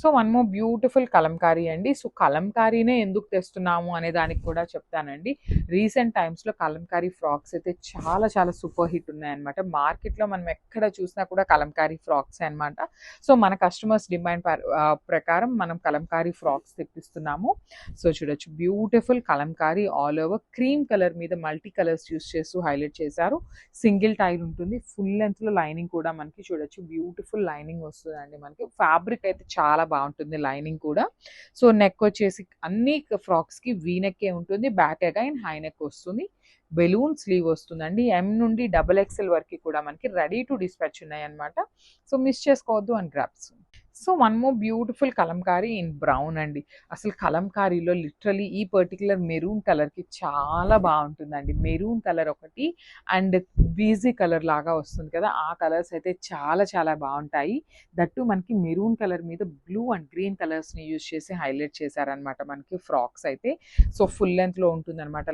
So one more beautiful Kalamkari అండి. So కలంకారీనే ఎందుకు తెస్తున్నాము అనే దానికి కూడా చెప్తానండి. రీసెంట్ టైమ్స్లో కలంకారీ ఫ్రాక్స్ అయితే చాలా చాలా సూపర్ హిట్ ఉన్నాయన్నమాట. మార్కెట్లో మనం ఎక్కడ చూసినా కూడా కలంకారీ ఫ్రాక్స్ అనమాట. సో మన కస్టమర్స్ డిమాండ్ ప్రకారం మనం కలంకారీ ఫ్రాక్స్ తెప్పిస్తున్నాము. సో చూడొచ్చు, beautiful Kalamkari all over cream colour మీద మల్టీ కలర్స్ యూస్ చేస్తూ హైలైట్ చేశారు. సింగిల్ టైల్ ఉంటుంది, ఫుల్ లెంత్లో లైనింగ్ కూడా మనకి చూడొచ్చు, బ్యూటిఫుల్ లైనింగ్ వస్తుందండి. మనకి ఫ్యాబ్రిక్ అయితే చాలా బాగుంటుంది, లైనింగ్ కూడా. సో నెక్ వచ్చేసి అన్ని ఫ్రాక్స్ కి వీ నెక్ ఉంటుంది, బ్యాక్ అగైన్ హై నెక్ వస్తుంది, బెలూన్ స్లీవ్ వస్తుందండి. ఎం నుండి XXL వరకు కూడా మనకి రెడీ టు డిస్పాచ్ ఉన్నాయి అనమాట. సో మిస్ చేసుకోవద్దు and grabs. So one more beautiful Kalamkari in brown అండి. అసలు కలంకారీలో లిటరలీ ఈ పర్టికులర్ మెరూన్ కలర్కి చాలా బాగుంటుందండి. మెరూన్ కలర్ ఒకటి అండ్ బీజీ కలర్ లాగా వస్తుంది కదా, ఆ కలర్స్ అయితే చాలా చాలా బాగుంటాయి. దట్టు మనకి మెరూన్ కలర్ మీద బ్లూ అండ్ గ్రీన్ కలర్స్ని యూజ్ చేసి హైలైట్ చేశారనమాట మనకి ఫ్రాక్స్ అయితే. సో ఫుల్ లెంత్లో ఉంటుంది అనమాట.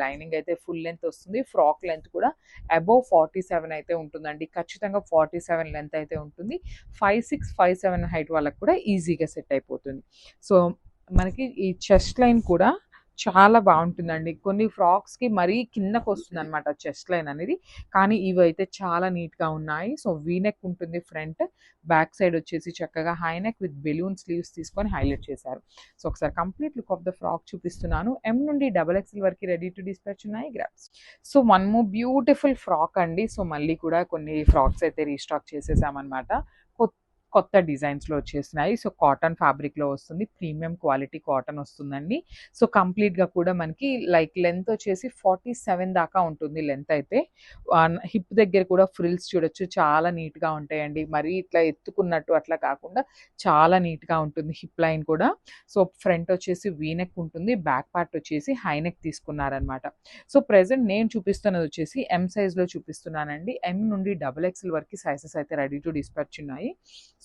లైనింగ్ అయితే ఫుల్ లెంత్ వస్తుంది. ఫ్రాక్ లెంత్ కూడా అబౌవ్ 47 అయితే ఉంటుందండి. ఖచ్చితంగా 47 లెంత్ అయితే ఉంటుంది. 5'6", 5'7" హైట్ వాళ్ళకి కూడా ఈజీగా సెట్ అయిపోతుంది. సో మనకి ఈ చెస్ట్ లైన్ కూడా చాలా బాగుంటుందండి. కొన్ని ఫ్రాక్స్కి మరీ కిందకు వస్తుంది అనమాట చెస్ట్ లైన్ అనేది, కానీ ఇవి అయితే చాలా నీట్గా ఉన్నాయి. సో వీనెక్ ఉంటుంది ఫ్రంట్, బ్యాక్ సైడ్ వచ్చేసి చక్కగా high neck with balloon sleeves తీసుకొని హైలైట్ చేశారు. సో ఒకసారి complete look of the frock చూపిస్తున్నాను. ఎం నుండి XXL వరకు రెడీ టు డిస్పాచ్ ఉన్నాయి, grabs. So one more beautiful frock అండి. సో మళ్ళీ కూడా కొన్ని ఫ్రాక్స్ అయితే రీస్టాక్ చేసేసామన్నమాట. కొత్త డిజైన్స్లో వచ్చేసినాయి. సో కాటన్ ఫ్యాబ్రిక్లో వస్తుంది, ప్రీమియం క్వాలిటీ కాటన్ వస్తుందండి. సో కంప్లీట్గా కూడా మనకి లైక్ లెంత్ వచ్చేసి 47 దాకా ఉంటుంది లెంత్ అయితే. హిప్ దగ్గర కూడా ఫ్రిల్స్ చూడొచ్చు, చాలా నీట్గా ఉంటాయండి. మరీ ఇట్లా ఎత్తుకున్నట్టు అట్లా కాకుండా చాలా నీట్గా ఉంటుంది హిప్ లైన్ కూడా. సో ఫ్రంట్ వచ్చేసి వీనెక్ ఉంటుంది, బ్యాక్ పార్ట్ వచ్చేసి హైనెక్ తీసుకున్నారనమాట. సో ప్రెసెంట్ నేను చూపిస్తున్నది వచ్చేసి ఎం సైజ్లో చూపిస్తున్నానండి. ఎం నుండి XXL వరకు సైజెస్ అయితే రెడీ టు డిస్పాచ్ ఉన్నాయి.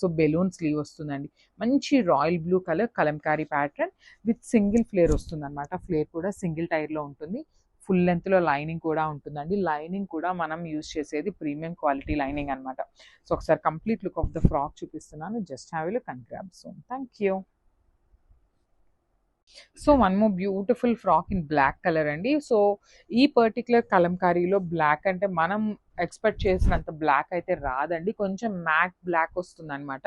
సో బెలూన్ స్లీవ్ వస్తుందండి. మంచి royal blue colour Kalamkari pattern with single flare వస్తుంది అనమాట. ఫ్లేర్ కూడా సింగిల్ టైర్లో ఉంటుంది. ఫుల్ లెంత్లో లైనింగ్ కూడా ఉంటుందండి. లైనింగ్ కూడా మనం యూజ్ చేసేది ప్రీమియం క్వాలిటీ లైనింగ్ అనమాట. సో ఒకసారి complete look of the frock చూపిస్తున్నాను. Just have a look and grab soon. Thank you. So one more beautiful frock in black colour అండి. సో ఈ పర్టికులర్ కలంకారీలో బ్లాక్ అంటే మనం ఎక్స్పెక్ట్ చేసినంత బ్లాక్ అయితే రాదండి, కొంచెం మ్యాట్ బ్లాక్ వస్తుంది అనమాట.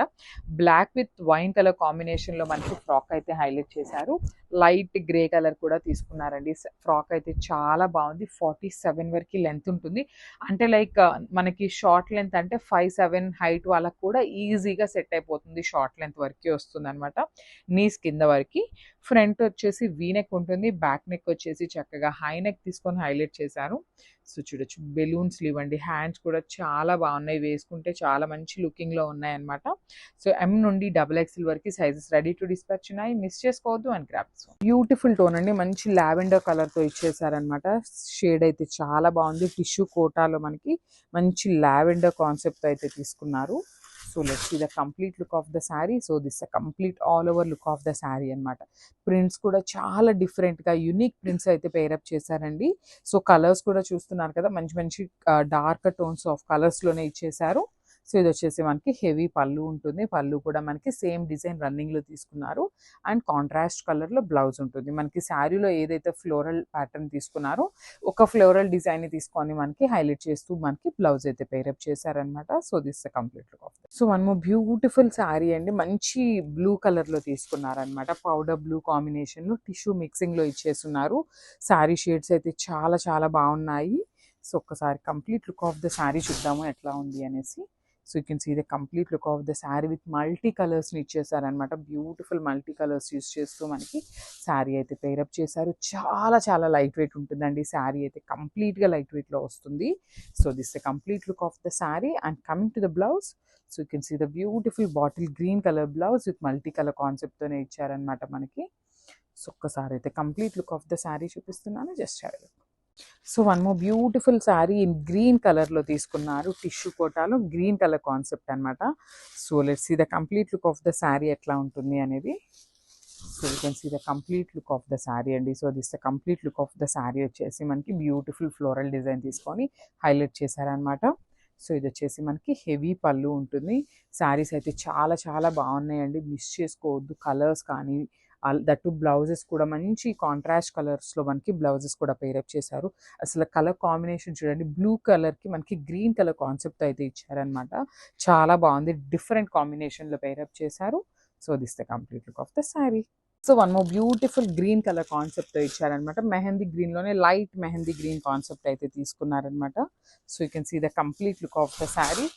బ్లాక్ విత్ వైన్ కలర్ కాంబినేషన్లో మనకి ఫ్రాక్ అయితే హైలైట్ చేశారు. లైట్ గ్రే కలర్ కూడా తీసుకున్నారండి. ఫ్రాక్ అయితే చాలా బాగుంది. 47 వరకు లెంత్ ఉంటుంది. అంటే లైక్ మనకి షార్ట్ లెంత్ అంటే 5'7" హైట్ వాళ్ళకి కూడా ఈజీగా సెట్ అయిపోతుంది. షార్ట్ లెంత్ వరకు వస్తుంది అనమాట, నీస్ కింద వరకు. ఫ్రంట్ వచ్చేసి వీనెక్ ఉంటుంది, బ్యాక్ నెక్ వచ్చేసి చక్కగా హై నెక్ తీసుకొని హైలైట్ చేశారు. సో చూడొచ్చు, బెలూన్ స్లీవ్ అండి. హ్యాండ్స్ కూడా చాలా బాగున్నాయి, వేసుకుంటే చాలా మంచి లుకింగ్లో ఉన్నాయన్నమాట. సో ఎం నుండి XXL వరకు సైజెస్ రెడీ టు డిస్పాచ్ ఉన్నాయి, మిస్ చేసుకోవద్దు అండ్ గ్రాబ్స్. బ్యూటిఫుల్ టోన్ అండి, మంచి లావెండర్ కలర్తో ఇచ్చేసారనమాట. షేడ్ అయితే చాలా బాగుంది. టిష్యూ కోటాలో మనకి మంచి లావెండర్ కాన్సెప్ట్ అయితే తీసుకున్నారు. So let's see the complete look of the sari. So this complete all over look of the sari అనమాట. ప్రింట్స్ కూడా చాలా డిఫరెంట్గా యూనిక్ ప్రింట్స్ అయితే పేరప్ చేశారండి. సో కలర్స్ కూడా చూస్తున్నారు కదా, మంచి మంచి డార్క్ టోన్స్ ఆఫ్ కలర్స్లోనే ఇచ్చేసారు. సో ఇది వచ్చేసి మనకి హెవీ పళ్ళు ఉంటుంది. పళ్ళు కూడా మనకి సేమ్ డిజైన్ రన్నింగ్లో తీసుకున్నారు అండ్ కాంట్రాస్ట్ కలర్లో బ్లౌజ్ ఉంటుంది. మనకి శారీలో ఏదైతే ఫ్లోరల్ ప్యాటర్న్ తీసుకున్నారో ఒక ఫ్లోరల్ డిజైన్ని తీసుకొని మనకి హైలైట్ చేస్తూ మనకి బ్లౌజ్ అయితే పేరప్ చేశారనమాట. So this complete look of. So one more beautiful sari అండి, మంచి బ్లూ కలర్లో తీసుకున్నారనమాట. పౌడర్ బ్లూ కాంబినేషన్లో టిష్యూ మిక్సింగ్లో ఇచ్చేస్తున్నారు. శారీ షేడ్స్ అయితే చాలా చాలా బాగున్నాయి. సో ఒక్కసారి complete look of the sari చూద్దాము ఎట్లా ఉంది అనేసి. So you can see the complete look of the sari with multi కలర్స్ని ఇచ్చేసారనమాట. బ్యూటిఫుల్ మల్టీ కలర్స్ యూస్ చేస్తూ మనకి శారీ అయితే పేరప్ చేశారు. చాలా చాలా లైట్ వెయిట్ ఉంటుందండి శారీ అయితే, కంప్లీట్గా లైట్ వెయిట్లో వస్తుంది. So this the complete look of the sari and coming to the blouse. So you can see the beautiful bottle green colour blouse with multi colour కాన్సెప్ట్తోనే ఇచ్చారనమాట మనకి. సో ఒక్కసారి అయితే complete look of the sari చూపిస్తున్నాను, just have a look. So one more beautiful sari in green కలర్లో తీసుకున్నారు. Tissue కోటాలో green colour concept అనమాట. So let's see the complete look of the sari ఎట్లా ఉంటుంది అనేది. So you can see the complete look of the sari అండి. So this the complete look of the sari వచ్చేసి మనకి బ్యూటిఫుల్ ఫ్లోరల్ డిజైన్ తీసుకొని highlight చేశారనమాట. So ఇది వచ్చేసి మనకి హెవీ పళ్ళు ఉంటుంది. శారీస్ అయితే చాలా చాలా బాగున్నాయండి, మిస్ చేసుకోవద్దు. కలర్స్ కానీ దట్టు బ్లౌజెస్ కూడా మంచి కాంట్రాస్ట్ కలర్స్లో మనకి బ్లౌజెస్ కూడా పేరప్ చేశారు. అసలు కలర్ కాంబినేషన్ చూడండి, బ్లూ కలర్కి మనకి గ్రీన్ కలర్ కాన్సెప్ట్ అయితే ఇచ్చారనమాట. చాలా బాగుంది, డిఫరెంట్ కాంబినేషన్లో పేరప్ చేశారు. So this the complete look of the sari. So one more beautiful green colour కాన్సెప్ట్తో ఇచ్చారనమాట. మెహందీ గ్రీన్లోనే లైట్ మెహందీ గ్రీన్ కాన్సెప్ట్ అయితే తీసుకున్నారనమాట. So you can see the complete look of the sari.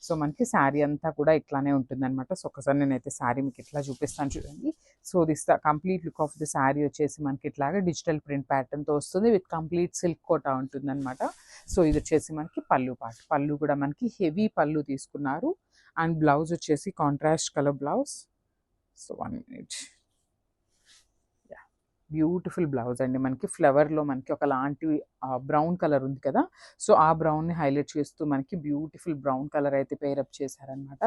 So మనకి శారీ అంతా కూడా ఇట్లానే ఉంటుందన్నమాట. సో ఒకసారి నేనైతే శారీ మీకు ఇట్లా చూపిస్తాను చూడండి. So this the complete look of the sari వచ్చేసి మనకి ఇట్లాగా డిజిటల్ ప్రింట్ ప్యాటర్న్తో వస్తుంది, విత్ కంప్లీట్ సిల్క్ కోటా ఉంటుందన్నమాట. సో ఇది వచ్చేసి మనకి పళ్ళు పార్ట్. పళ్ళు కూడా మనకి హెవీ పళ్ళు తీసుకున్నారు. అండ్ బ్లౌజ్ వచ్చేసి contrast colour blouse. So 1 minute. Beautiful blouse అండి. మనకి ఫ్లవర్లో మనకి ఒకలాంటి బ్రౌన్ కలర్ ఉంది కదా, సో ఆ బ్రౌన్ని హైలైట్ చేస్తూ మనకి బ్యూటిఫుల్ బ్రౌన్ కలర్ అయితే పేరప్ చేశారనమాట,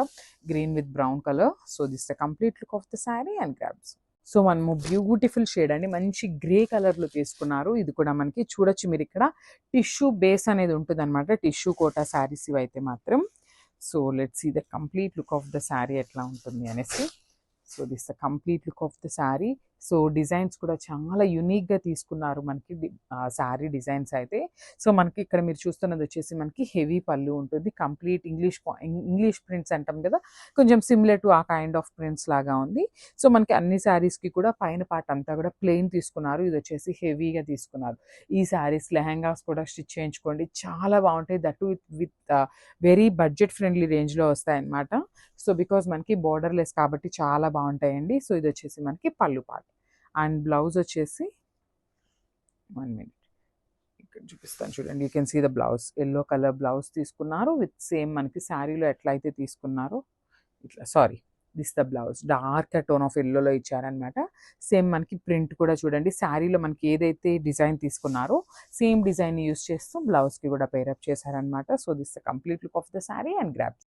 green with brown colour. So this the complete look of the sari and grabs. So మనము బ్యూటిఫుల్ షేడ్ అండి, మంచి గ్రే కలర్లో తీసుకున్నారు. ఇది కూడా మనకి చూడొచ్చు మీరు, ఇక్కడ టిష్యూ బేస్ అనేది ఉంటుంది అనమాట, టిష్యూ కోటా శారీస్ ఇవి అయితే మాత్రం. So let's see the complete look of the sari ఎట్లా ఉంటుంది అనేసి. So this the complete look of the sari. So designs కూడా చాలా యూనిక్గా తీసుకున్నారు మనకి శారీ డిజైన్స్ అయితే. సో మనకి ఇక్కడ మీరు చూస్తున్నది వచ్చేసి మనకి హెవీ పళ్ళు ఉంటుంది, కంప్లీట్ ఇంగ్లీష్ ప్రింట్స్ అంటాం కదా, కొంచెం సిమిలర్ టు ఆ కైండ్ ఆఫ్ ప్రింట్స్ లాగా ఉంది. సో మనకి అన్ని శారీస్కి కూడా పైన పార్ట్ అంతా కూడా ప్లెయిన్ తీసుకున్నారు, ఇది వచ్చేసి హెవీగా తీసుకున్నారు. ఈ శారీస్ లెహంగాస్ కూడా స్టిచ్ చేయించుకోండి, చాలా బాగుంటాయి. That with very budget friendly రేంజ్లో వస్తాయి అన్నమాట. సో బికాజ్ మనకి బోర్డర్లెస్ కాబట్టి చాలా బాగుంటాయండి. సో ఇది వచ్చేసి మనకి పళ్ళు పార్ట్. అండ్ బ్లౌజ్ వచ్చేసి 1 minute ఇక్కడ చూపిస్తాను చూడండి. You can see the blouse, yellow colour blouse తీసుకున్నారు విత్ సేమ్ మనకి శారీలో ఎట్లయితే తీసుకున్నారో ఇట్లా. Sorry, this the blouse dark tone of ఎల్లోలో ఇచ్చారనమాట. సేమ్ మనకి ప్రింట్ కూడా చూడండి, శారీలో మనకి ఏదైతే డిజైన్ తీసుకున్నారో సేమ్ డిజైన్ యూస్ చేస్తూ బ్లౌజ్కి కూడా పేరప్ చేశారనమాట. So this the complete look of the sari and grab.